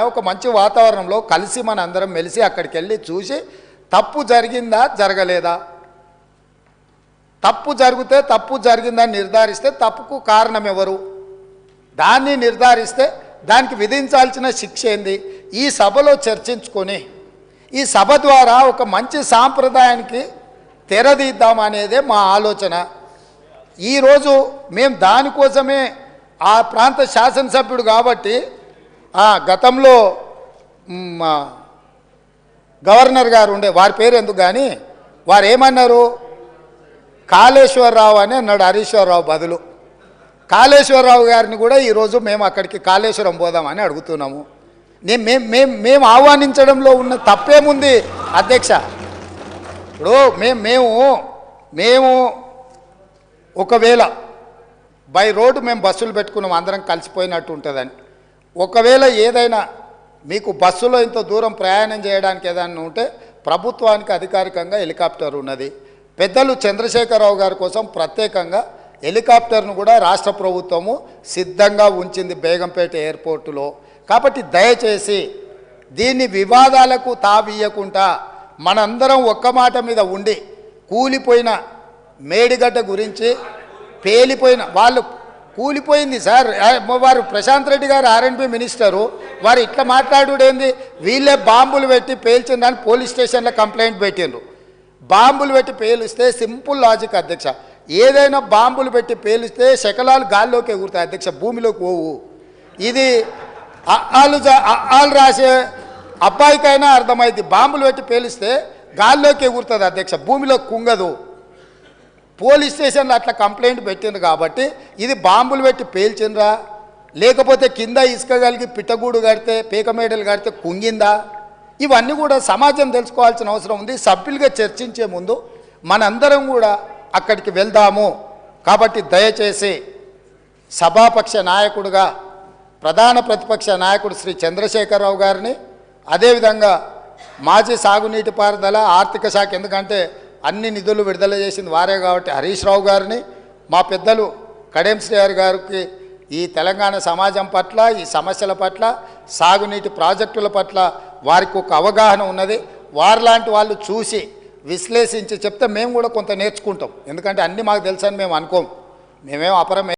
ఒక మంచి వాతావరణంలో కలిసి మన అందరం మెలిసి అక్కడికి వెళ్ళి చూసి తప్పు జరిగిందా జరగలేదా, తప్పు జరిగితే తప్పు జరిగిందని నిర్ధారిస్తే తప్పుకు కారణం ఎవరు, దాన్ని నిర్ధారిస్తే దానికి విధించాల్సిన శిక్ష ఏంది, ఈ సభలో చర్చించుకొని ఈ సభ ద్వారా ఒక మంచి సాంప్రదాయానికి తెరదీద్దామనేదే మా ఆలోచన. ఈరోజు మేము దానికోసమే ఆ ప్రాంత శాసనసభ్యుడు కాబట్టి గతంలో గవర్నర్ గారు ఉండే, వారి పేరు ఎందుకు కానీ వారు ఏమన్నారు, కాళేశ్వరరావు అని అన్నాడు హరీశ్వరరావు బదులు. కాళేశ్వరరావు గారిని కూడా ఈరోజు మేము అక్కడికి కాళేశ్వరం పోదామని అడుగుతున్నాము. మేము ఆహ్వానించడంలో ఉన్న తప్పేముంది అధ్యక్ష? ఇప్పుడు మేము ఒకవేళ బై రోడ్డు మేము బస్సులు పెట్టుకున్నాం అందరం కలిసిపోయినట్టు ఉంటుందని. ఒకవేళ ఏదైనా మీకు బస్సులో ఇంత దూరం ప్రయాణం చేయడానికి ఏదైనా ఉంటే ప్రభుత్వానికి అధికారికంగా హెలికాప్టర్ ఉన్నది. పెద్దలు చంద్రశేఖరరావు గారి కోసం ప్రత్యేకంగా హెలికాప్టర్ను కూడా రాష్ట్ర ప్రభుత్వము సిద్ధంగా ఉంచింది బేగంపేట ఎయిర్పోర్టులో. కాబట్టి దయచేసి దీన్ని వివాదాలకు తావియ్యకుండా మనందరం ఒక్క మాట మీద ఉండి కూలిపోయిన మేడిగడ్డ గురించి పేలిపోయిన వాళ్ళు కూలిపోయింది సార్. వారు ప్రశాంత్ రెడ్డి గారు ఆర్ఎండ్బి మినిస్టరు, వారు ఇట్లా మాట్లాడుడేంది, వీళ్ళే బాంబులు పెట్టి పేల్చిందని పోలీస్ స్టేషన్లో కంప్లైంట్ పెట్టిండ్రు. బాంబులు పెట్టి పేలిస్తే సింపుల్ లాజిక్ అధ్యక్ష, ఏదైనా బాంబులు పెట్టి పేలిస్తే శకలాలు గాల్లోకి ఎగురుతాయి అధ్యక్ష, భూమిలోకి పోవు. ఇది ఆలు రాసే అబ్బాయికైనా అర్థమైంది, బాంబులు పెట్టి పేలిస్తే గాల్లోకి ఎగురుతుంది అధ్యక్ష, భూమిలోకి కుంగదు. పోలీస్ స్టేషన్లో అట్లా కంప్లైంట్ పెట్టిండ్రు కాబట్టి ఇది బాంబులు పెట్టి పేల్చిండ్రా, లేకపోతే కింద ఇసుక కలిగి పిట్టగూడు కడితే పీకమేడలు కడితే కుంగిందా, ఇవన్నీ కూడా సమాజం తెలుసుకోవాల్సిన అవసరం ఉంది. సభ్యులుగా చర్చించే ముందు మనందరం కూడా అక్కడికి వెళ్దాము. కాబట్టి దయచేసి సభాపక్ష నాయకుడుగా ప్రధాన ప్రతిపక్ష నాయకుడు శ్రీ చంద్రశేఖరరావు గారిని, అదేవిధంగా మాజీ సాగునీటి పారుదల ఆర్థిక శాఖ, ఎందుకంటే అన్ని నిధులు విడుదల చేసింది వారే కాబట్టి హరీష్ రావు గారిని, మా పెద్దలు కడెం శ్రీహరి గారికి ఈ తెలంగాణ సమాజం పట్ల, ఈ సమస్యల పట్ల, సాగునీటి ప్రాజెక్టుల పట్ల వారికి ఒక అవగాహన ఉన్నది. వారిలాంటి వాళ్ళు చూసి విశ్లేషించి చెప్తే మేము కూడా కొంత నేర్చుకుంటాం. ఎందుకంటే అన్నీ మాకు తెలుసని మేము అనుకోం, మేమేం అపరమే.